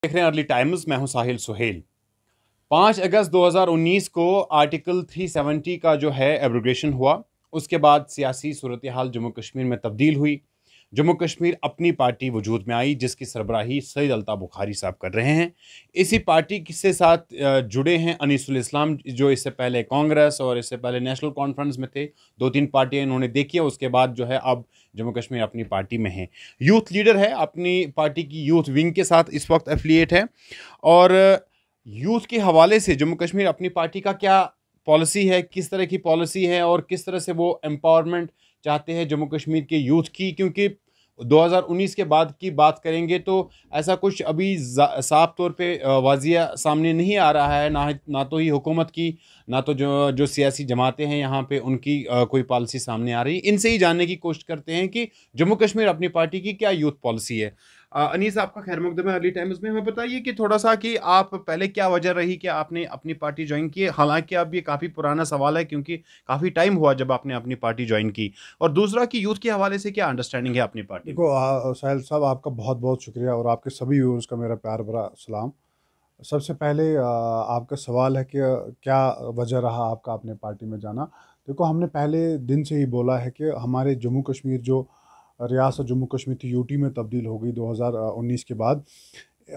देख रहे हैं अर्ली टाइम्स। मैं हूं साहिल सुहेल। 5 अगस्त 2019 को आर्टिकल 370 का जो है एब्रोगेशन हुआ। उसके बाद सियासी सूरत हाल जम्मू कश्मीर में तब्दील हुई। जम्मू कश्मीर अपनी पार्टी वजूद में आई जिसकी सरबराही सईद अल्ताफ़ बुखारी साहब कर रहे हैं। इसी पार्टी के साथ जुड़े हैं अनीसुल इस्लाम, जो इससे पहले कांग्रेस और इससे पहले नेशनल कॉन्फ्रेंस में थे। 2-3 पार्टियां इन्होंने देखी है। उसके बाद जो है अब जम्मू कश्मीर अपनी पार्टी में है। यूथ लीडर है, अपनी पार्टी की यूथ विंग के साथ इस वक्त एफिलिएट है। और यूथ के हवाले से जम्मू कश्मीर अपनी पार्टी का क्या पॉलिसी है, किस तरह की पॉलिसी है और किस तरह से वो एम्पावरमेंट चाहते हैं जम्मू कश्मीर के यूथ की, क्योंकि 2019 के बाद की बात करेंगे तो ऐसा कुछ अभी साफ तौर पे वाजिया सामने नहीं आ रहा है। ना तो ही हुकूमत की, ना तो जो सियासी जमातें हैं यहाँ पे उनकी कोई पॉलिसी सामने आ रही। इनसे ही जानने की कोशिश करते हैं कि जम्मू कश्मीर अपनी पार्टी की क्या यूथ पॉलिसी है। अनीस, आपका खैर मकदम है अर्ली टाइम्स में। हमें बताइए कि थोड़ा सा कि आप पहले क्या वजह रही कि आपने अपनी पार्टी ज्वाइन की। हालांकि अब ये काफ़ी पुराना सवाल है क्योंकि काफ़ी टाइम हुआ जब आपने अपनी पार्टी ज्वाइन की। और दूसरा कि यूथ के हवाले से क्या अंडरस्टैंडिंग है अपनी पार्टी में। देखो साहिल साहब, आपका बहुत बहुत शुक्रिया और आपके सभी व्यूअर्स का मेरा प्यार भरा सलाम। सबसे पहले आपका सवाल है कि क्या वजह रहा आपका अपने पार्टी में जाना। देखो, हमने पहले दिन से ही बोला है कि हमारे जम्मू कश्मीर जो रियासत जम्मू कश्मीर थी यूटी में तब्दील हो गई 2019 के बाद।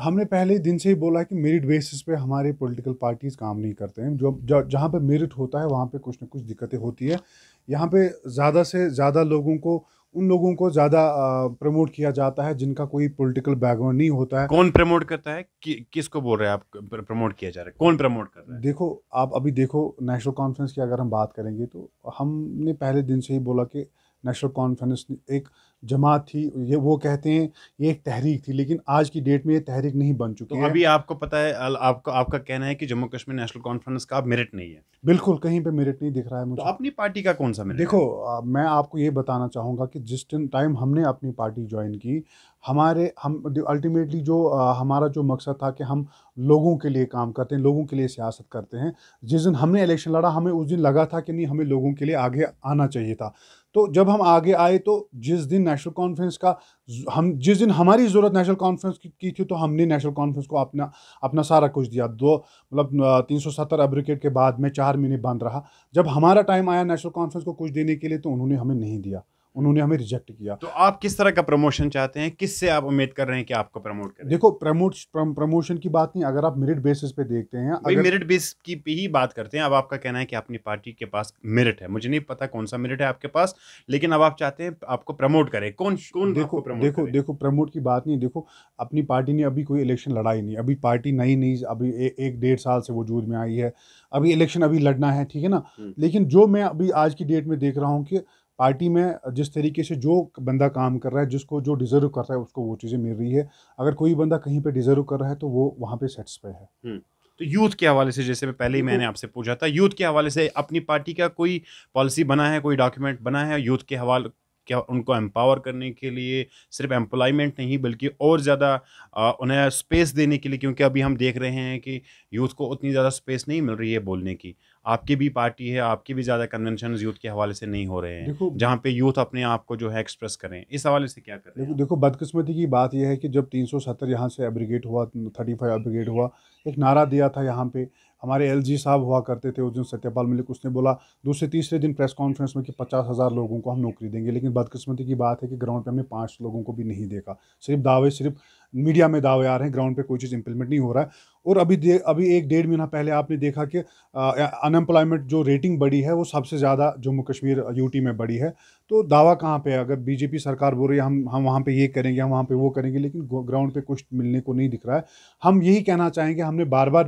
हमने पहले ही दिन से ही बोला है कि मेरिट बेसिस पे हमारे पॉलिटिकल पार्टीज़ काम नहीं करते हैं। जहाँ पे मेरिट होता है वहाँ पे कुछ ना कुछ दिक्कतें होती है। यहाँ पे ज़्यादा से ज़्यादा उन लोगों को ज़्यादा प्रमोट किया जाता है जिनका कोई पॉलिटिकल बैकग्राउंड नहीं होता है। कौन प्रमोट करता है किसको बोल रहे हैं आप, प्रमोट किया जा रहा है, कौन प्रमोट कर रहा है। देखो, आप अभी देखो, नेशनल कॉन्फ्रेंस की अगर हम बात करेंगे तो हमने पहले दिन से ही बोला कि नेशनल कॉन्फ्रेंस एक जमात थी। ये वो कहते हैं ये एक तहरीक थी, लेकिन आज की डेट में ये तहरीक नहीं बन तो चुकी है। अभी आपको पता है, आपको आपका कहना है कि जम्मू कश्मीर नेशनल कॉन्फ्रेंस का अब मेरिट नहीं है। बिल्कुल कहीं पे मेरिट नहीं दिख रहा है तो मुझे। अपनी पार्टी का कौन सा मेरिट है। देखो, मैं आपको ये बताना चाहूँगा कि जिस टाइम हमने अपनी पार्टी ज्वाइन की, हमारे हम अल्टीमेटली जो हमारा जो मकसद था कि हम लोगों के लिए काम करते हैं, लोगों के लिए सियासत करते हैं। जिस दिन हमने इलेक्शन लड़ा, हमें उस दिन लगा था कि नहीं, हमें लोगों के लिए आगे आना चाहिए था। तो जब हम आगे आए तो जिस दिन नेशनल कॉन्फ्रेंस का हम जिस दिन हमारी ज़रूरत नेशनल कॉन्फ्रेंस की थी, तो हमने नेशनल कॉन्फ्रेंस को अपना अपना सारा कुछ दिया। 370 एब्रिकेट के बाद में 4 महीने बंद रहा। जब हमारा टाइम आया नेशनल कॉन्फ्रेंस को कुछ देने के लिए, तो उन्होंने हमें नहीं दिया, उन्होंने हमें रिजेक्ट किया। तो आप किस तरह का प्रमोशन चाहते हैं, किससे आप उम्मीद कर रहे हैं कि आपको प्रमोट करें। देखो, प्रमोशन की बात नहीं, अगर आप मेरिट बेसिस पे देखते हैं, भाई, अगर मेरिट बेस की पे ही बात करते हैं। अब आपका कहना है कि अपनी पार्टी के पास मेरिट है, मुझे नहीं पता कौन सा मेरिट है आपके पास, लेकिन अब आप चाहते हैं आपको प्रमोट करे। कौन कौन आपको देखो प्रमोट देखो करे। देखो, प्रमोट की बात नहीं। देखो, अपनी पार्टी ने अभी कोई इलेक्शन लड़ाई नहीं, अभी पार्टी नई नई अभी एक 1.5 साल से वजूद में आई है। अभी इलेक्शन अभी लड़ना है, ठीक है ना। हम्म। लेकिन जो मैं अभी आज की डेट में देख रहा हूँ कि पार्टी में जिस तरीके से जो बंदा काम कर रहा है, जिसको जो डिजर्व कर रहा है, उसको वो चीज़ें मिल रही है। अगर कोई बंदा कहीं पे डिजर्व कर रहा है तो वो वहाँ पे सेटिस्फाई है। हम्म। तो यूथ के हवाले से, जैसे मैं पहले ही देखो, मैंने आपसे पूछा था, यूथ के हवाले से अपनी पार्टी का कोई पॉलिसी बना है, कोई डॉक्यूमेंट बना है यूथ के हवाले, क्या उनको एम्पावर करने के लिए, सिर्फ एम्प्लॉयमेंट नहीं बल्कि और ज़्यादा उन्हें स्पेस देने के लिए, क्योंकि अभी हम देख रहे हैं कि यूथ को उतनी ज़्यादा स्पेस नहीं मिल रही है बोलने की। आपकी भी पार्टी है, आपकी भी ज़्यादा कन्वेंशन यूथ के हवाले से नहीं हो रहे हैं देखो जहाँ पे यूथ अपने आप को जो है एक्सप्रेस करें। इस हवाले से क्या कर रहे हैं देखो आप। देखो, बदकिस्मती की बात यह है कि जब 370 यहाँ से एब्रिगेट हुआ, 35 एब्रिगेट हुआ, एक नारा दिया था यहाँ पे। हमारे एलजी साहब हुआ करते थे उस दिन, सत्यपाल मलिक, उसने बोला दूसरे तीसरे दिन प्रेस कॉन्फ्रेंस में कि 50,000 लोगों को हम नौकरी देंगे। लेकिन बदकिस्मती की बात है कि ग्राउंड पे हमने 5 लोगों को भी नहीं देखा। सिर्फ दावे, सिर्फ मीडिया में दावे आ रहे हैं, ग्राउंड पे कोई चीज़ इंप्लीमेंट नहीं हो रहा है। और अभी 1-1.5 महीना पहले आपने देखा कि अनएम्प्लॉयमेंट जो रेटिंग बढ़ी है वो सबसे ज़्यादा जम्मू कश्मीर यूटी में बढ़ी है। तो दावा कहाँ पे है? अगर बीजेपी सरकार बोल रही है हम वहाँ पे ये करेंगे, हम वहाँ पे वो करेंगे, लेकिन ग्राउंड पे कुछ मिलने को नहीं दिख रहा है। हम यही कहना चाहेंगे,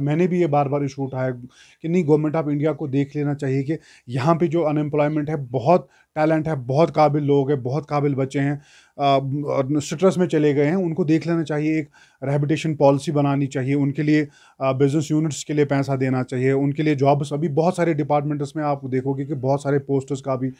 मैंने भी ये बार बार इशू उठाया कि नहीं, गवर्नमेंट ऑफ इंडिया को देख लेना चाहिए कि यहाँ पे जो अनएम्प्लॉयमेंट है, बहुत टैलेंट है, बहुत काबिल लोग हैं, बहुत काबिल बच्चे हैं, स्ट्रेस में चले गए हैं, उनको देख लेना चाहिए। एक रैबिटेशन पॉलिसी बनानी चाहिए उनके लिए, बिजनेस यूनिट्स के लिए पैसा देना चाहिए, उनके लिए जॉब्स। अभी बहुत सारे डिपार्टमेंट्स में आप देखोगे कि बहुत सारे पोस्टर्स का भी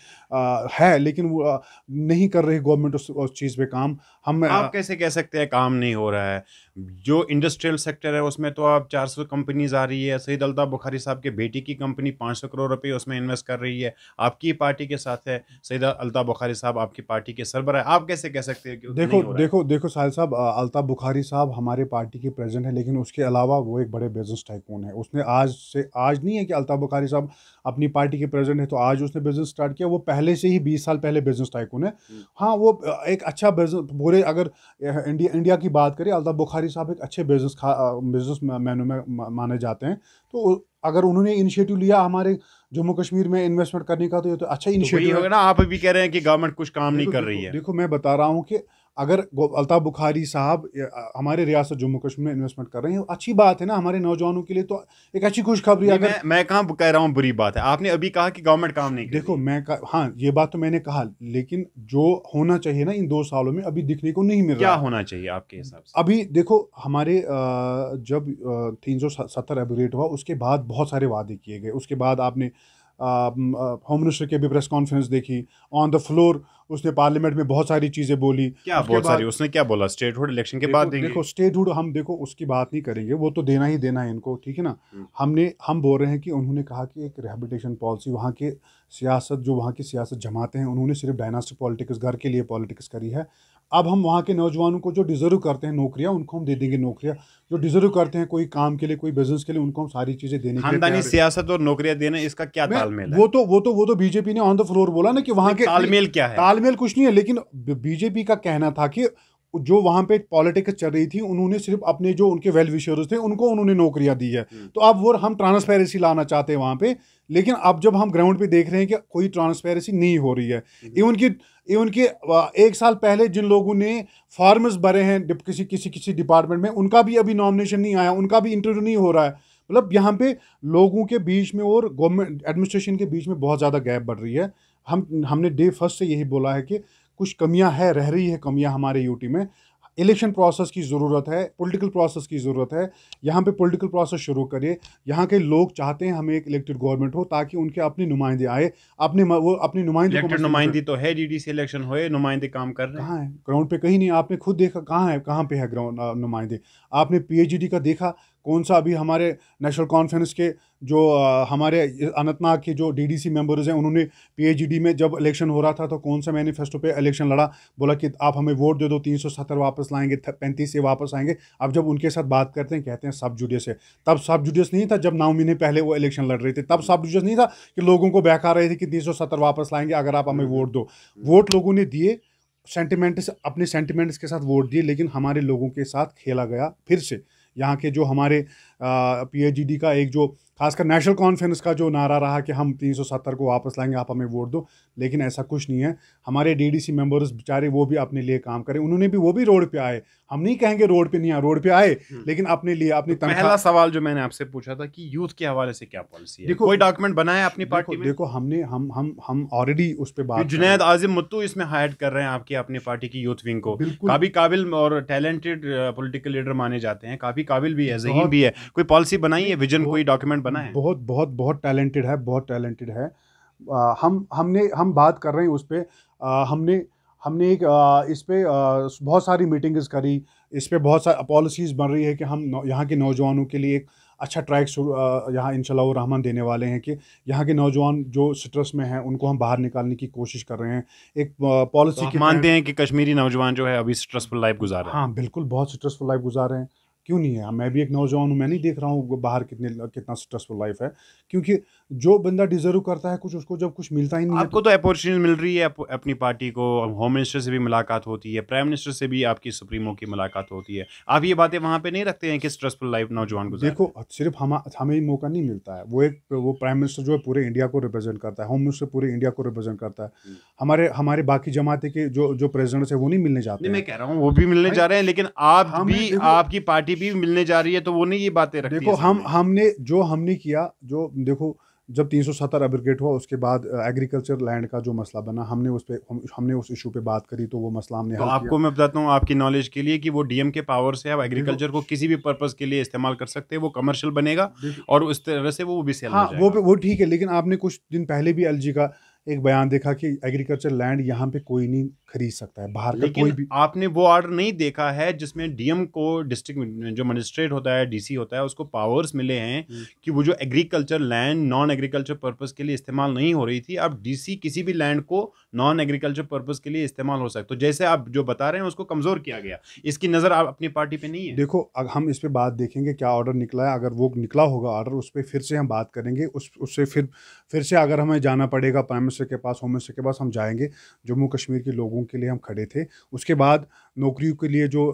है, लेकिन वो नहीं कर रही गवर्नमेंट उस चीज़ पे काम। हम आप कैसे कह सकते हैं काम नहीं हो रहा है। जो इंडस्ट्रियल सेक्टर है उसमें तो अब 400 कंपनीज आ रही है। सईद अल्ताफ़ बुखारी साहब के बेटी की कंपनी 500 करोड़ रुपए उसमें इन्वेस्ट कर रही है, आपकी पार्टी के साथ है। सईद अल्ताफ़ बुखारी साहब आपकी पार्टी के सरबराह है। आप कैसे कह सकते हैं कि नहीं देखो हो रहा है। देखो देखो साहिल साहब, अल्ताफ बुखारी साहब साहब हमारे पार्टी के प्रेसिडेंट हैं, लेकिन उसके अलावा वो एक बड़े बिजनेस टाइकून है। उसने आज नहीं है कि अल्ताफ़ बुखारी साहब अपनी पार्टी के प्रेसिडेंट है तो आज उसने बिजनेस स्टार्ट किया, वो पहले से ही 20 साल पहले बिजनेस टाइकून है। हाँ, वो एक अच्छा बिजनेस पूरे, अगर इंडिया की बात करें, अल्ताफ़ बुखारी साहब एक अच्छे बिजनेस मैनों में माने जाते हैं। तो अगर उन्होंने इनिशिएटिव लिया हमारे जम्मू कश्मीर में इन्वेस्टमेंट करने का, तो ये तो अच्छा इनिशिएटिव होगा ना। आप भी कह रहे हैं कि गवर्नमेंट कुछ काम नहीं कर रही है। देखो मैं बता रहा हूँ कि अगर अल्ताफ़ बुखारी साहब हमारे रियासत जम्मू कश्मीर में इन्वेस्टमेंट कर रहे हैं, अच्छी बात है ना हमारे नौजवानों के लिए, तो एक अच्छी खुशखबरी। अगर मैं कहाँ कह रहा हूँ बुरी बात है, आपने अभी कहा कि गवर्नमेंट काम नहीं कर देखो रही। हाँ, ये बात तो मैंने कहा, लेकिन जो होना चाहिए ना इन 2 सालों में अभी दिखने को नहीं मिल रहा। क्या होना चाहिए आपके हिसाब से? अभी देखो हमारे जब 370 एब्रोगेट हुआ उसके बाद बहुत सारे वादे किए गए। उसके बाद आपने होम मिनिस्टर की भी प्रेस कॉन्फ्रेंस देखी, ऑन द फ्लोर उसने पार्लियामेंट में बहुत सारी चीज़ें बोली। क्या बहुत सारी उसने क्या बोला? स्टेटहुड इलेक्शन के बाद देंगे। देखो स्टेटहुड हम देखो उसकी बात नहीं करेंगे, वो तो देना ही देना है इनको, ठीक है ना। हम बोल रहे हैं कि उन्होंने कहा कि एक रिहेबिलिटेशन पॉलिसी, वहाँ के वहाँ की सियासत जमाते हैं, उन्होंने सिर्फ डायनास्टिक पॉलिटिक्स, घर के लिए पॉलिटिक्स करी है। अब हम वहाँ के नौजवानों को जो डिजर्व करते हैं नौकरियाँ, उनको हम दे देंगे नौकरियाँ। जो डिजर्व करते हैं कोई काम के लिए, कोई बिजनेस के लिए, उनको हम सारी चीज़ें देने के लिए खानदानी सियासत और नौकरियां देना, इसका क्या तालमेल है? वो तो बीजेपी ने ऑन द फ्लोर बोला ना कि वहाँ के तालमेल क्या है? तालमेल कुछ नहीं है, लेकिन बीजेपी का कहना था कि जो वहाँ पे पॉलिटिक्स चल रही थी, उन्होंने सिर्फ अपने जो उनके वेल विशर्स थे उनको उन्होंने नौकरियां दी है। तो अब वो हम ट्रांसपेरेंसी लाना चाहते हैं वहाँ पे, लेकिन अब जब हम ग्राउंड पे देख रहे हैं कि कोई ट्रांसपेरेंसी नहीं हो रही है। इवन की 1 साल पहले जिन लोगों ने फॉर्म्स भरे हैं किसी डिपार्टमेंट में, उनका भी अभी नॉमिनेशन नहीं आया, उनका भी इंटरव्यू नहीं हो रहा है। मतलब यहाँ पे लोगों के बीच में और गवर्नमेंट एडमिनिस्ट्रेशन के बीच में बहुत ज़्यादा गैप बढ़ रही है। हमने डे फर्स्ट से यही बोला है कि कुछ कमियां रह रही है कमियां हमारे यूटी में। इलेक्शन प्रोसेस की ज़रूरत है, पॉलिटिकल प्रोसेस की ज़रूरत है। यहाँ पे पॉलिटिकल प्रोसेस शुरू करिए। यहाँ के लोग चाहते हैं हमें एक इलेक्टेड गवर्नमेंट हो, ताकि उनके अपने नुमाइंदे आए, वो अपनी नुमाइंदे को। नुमाइंदी तो है, डीडीसी इलेक्शन हुए, नुमाइंदे काम कर रहे हैं। कहाँ है ग्राउंड पे? कहीं नहीं। आपने खुद देखा कहाँ पे है ग्राउंड नुमाइंदे? आपने पीएचडी का देखा? कौन सा अभी हमारे नेशनल कॉन्फ्रेंस के जो हमारे अनंतनाग के जो डीडीसी मेंबर्स हैं, उन्होंने पीएचडी में जब इलेक्शन हो रहा था तो कौन सा मैनिफेस्टो पे इलेक्शन लड़ा? बोला कि आप हमें वोट दे दो, 370 वापस लाएंगे, 35 से वापस आएंगे। अब जब उनके साथ बात करते हैं, कहते हैं सब जुडियस है। तब सब जुडियस नहीं था जब 9 महीने पहले वो इलेक्शन लड़ रहे थे। तब सब जुडियस नहीं था कि लोगों को बहका रहे थे कि 370 वापस लाएंगे अगर आप हमें वोट दो। वोट लोगों ने दिए, अपने सेंटिमेंट्स के साथ वोट दिए, लेकिन हमारे लोगों के साथ खेला गया फिर से। यहाँ के जो हमारे पीएचडी का एक जो खासकर नेशनल कॉन्फ्रेंस का जो नारा रहा कि हम 370 को वापस लाएंगे, आप हमें वोट दो, लेकिन ऐसा कुछ नहीं है। हमारे डीडीसी मेंबर्स बेचारे वो भी अपने लिए काम करें, वो भी रोड पे आए। हम नहीं कहेंगे रोड पे नहीं आए, रोड पे आए, लेकिन अपने लिए अपनी तनख्वाह। पहला सवाल जो मैंने आपसे पूछा था कि यूथ के हवाले से क्या पॉलिसी है, कोई डॉक्यूमेंट बनाया अपनी पार्टी में? देखो हम ऑलरेडी उस पे बात, जुनैद आजिम मुत्तू इसमें हायर कर रहे हैं आपकी अपनी पार्टी की यूथ विंग को। काफी काबिल और टैलेंटेड पॉलिटिकल लीडर माने जाते हैं, काफी काबिल भी है, ज़हीन भी है। कोई पॉलिसी बनाई है, विजन, कोई डॉक्यूमेंट बना है? बहुत टैलेंटेड है, बहुत टैलेंटेड है। हम बात कर रहे हैं उस पे। हमने एक इस पे बहुत सारी मीटिंग्स करी। इस पे बहुत सारी पॉलिसीज़ बन रही है कि हम यहाँ के नौजवानों के लिए एक अच्छा ट्रैक यहाँ इंशाल्लाह रहमान देने वाले हैं कि यहाँ के नौजवान जो स्ट्रेस में हैं उनको हम बाहर निकालने की कोशिश कर रहे हैं। एक पॉलिसी तो मानते हैं कि कश्मीरी नौजवान जो है अभी स्ट्रेसफुल लाइफ गुजार रहे हैं? हाँ बिल्कुल, बहुत स्ट्रेसफुल लाइफ गुजार रहे हैं। क्यों नहीं है? मैं भी एक नौजवान हूँ, मैं नहीं देख रहा हूँ बाहर कितना स्ट्रेसफुल लाइफ है। क्योंकि जो बंदा डिजर्व करता है कुछ, उसको जब कुछ मिलता ही नहीं। आपको तो अपॉर्चुनिटी मिल रही है अपनी पार्टी को, होम मिनिस्टर से भी मुलाकात होती है, प्राइम मिनिस्टर से भी आपकी सुप्रीमो की मुलाकात होती है। आप ये बातें वहाँ पे नहीं रखते हैं कि स्ट्रेसफुल लाइफ नौजवान गुजार? देखो सिर्फ हमें ही मौका नहीं मिलता है। वो प्राइम मिनिस्टर जो है पूरे इंडिया को रिप्रेजेंट करता है, होम मिनिस्टर पूरे इंडिया को रिप्रेजेंट करता है। हमारे बाकी जमाते के जो प्रेसिडेंट्स है वो नहीं मिलने जाते। मैं कह रहा हूँ वो भी मिलने जा रहे हैं, लेकिन आपकी पार्टी भी मिलने जा रही है, तो वो नहीं ये बातें रखती है। देखो हमने किया, जो देखो जब 370 एब्रोगेट हुआ उसके बाद एग्रीकल्चर लैंड का जो मसला बना, हमने उस इशू पे बात करी, तो वो मसला हमने तो आपको मैं बताता हूँ आपकी नॉलेज के लिए कि वो डीएम के पावर से आप एग्रीकल्चर को किसी भी पर्पस के लिए इस्तेमाल कर सकते हैं, वो कमर्शियल बनेगा और उस तरह से वो भी सेल हो जाएगा। वो ठीक है, लेकिन आपने कुछ दिन पहले भी एलजी का एक बयान देखा कि एग्रीकल्चर लैंड यहाँ पे कोई नहीं खरीद सकता है, बाहर का कोई लेकिन भी। आपने वो ऑर्डर नहीं देखा है जिसमें डीएम को, डिस्ट्रिक्ट जो मजिस्ट्रेट होता है, डीसी होता है, उसको पावर्स मिले हैं कि वो जो agriculture land non agriculture purpose के लिए इस्तेमाल नहीं हो रही थी, अब डीसी किसी भी लैंड को नॉन एग्रीकल्चर पर्पस के लिए इस्तेमाल हो सकता है। तो जैसे आप जो बता रहे हैं उसको कमजोर किया गया, इसकी नजर आप अपनी पार्टी पे नहीं है। देखो, अगर हम इस पे बात देखेंगे क्या ऑर्डर निकला है, अगर वो निकला होगा ऑर्डर, उस पर फिर से हम बात करेंगे। उससे फिर से अगर हमें जाना पड़ेगा प्राइम मिनिस्टर के पास, होम मिनिस्टर के पास, हम जाएंगे। जम्मू कश्मीर के लोगों के लिए हम खड़े थे। उसके बाद नौकरियों के लिए जो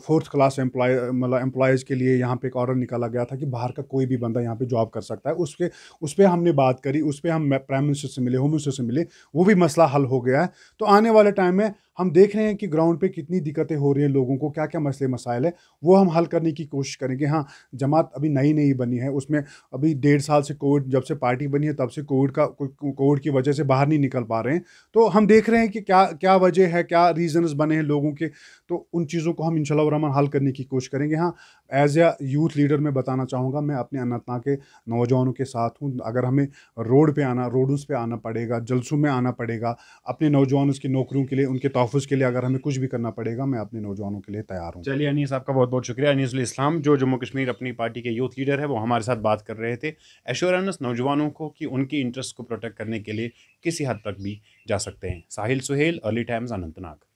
4th क्लास एम्प्लॉयज़ के लिए यहाँ पे एक ऑर्डर निकाला गया था कि बाहर का कोई भी बंदा यहाँ पे जॉब कर सकता है। उस पर हमने बात करी, उस पर हम प्राइम मिनिस्टर से मिले, होम मिनिस्टर से मिले, वो भी मसला हल हो गया है। तो आने वाले टाइम में हम देख रहे हैं कि ग्राउंड पे कितनी दिक्कतें हो रही हैं लोगों को, क्या क्या मसले मसाइल है, वो हम हल करने की कोशिश करेंगे। हाँ, जमात अभी नई नई बनी है, उसमें अभी 1.5 साल से कोविड, जब से पार्टी बनी है तब से कोविड की वजह से बाहर नहीं निकल पा रहे हैं। तो हम देख रहे हैं कि क्या क्या वजह है, क्या रीजंस बने हैं लोगों के। तो उन चीज़ों को हम इंशाल्लाह रहमान हल करने की कोशिश करेंगे। हाँ, एज ए यूथ लीडर मैं बताना चाहूँगा, मैं अपने अनंतनाग के नौजवानों के साथ हूँ। अगर हमें रोडों पे आना पड़ेगा, जलसों में आना पड़ेगा, अपने नौजवानों की नौकरियों के लिए, उनके तहफ़्फ़ुज़ के लिए अगर हमें कुछ भी करना पड़ेगा, मैं अपने नौजवानों के लिए तैयार हूँ। चलिए अनीस, आपका बहुत बहुत शुक्रिया। अनीसुल इस्लाम जो जम्मू कश्मीर अपनी पार्टी के यूथ लीडर है, वो हमारे साथ बात कर रहे थे। एश्योरेंस नौजवानों को कि उनकी इंटरेस्ट को प्रोटेक्ट करने के लिए किसी हद तक भी जा सकते हैं। साहिल सुहेल, अर्ली टाइम्स, अनंतनाग।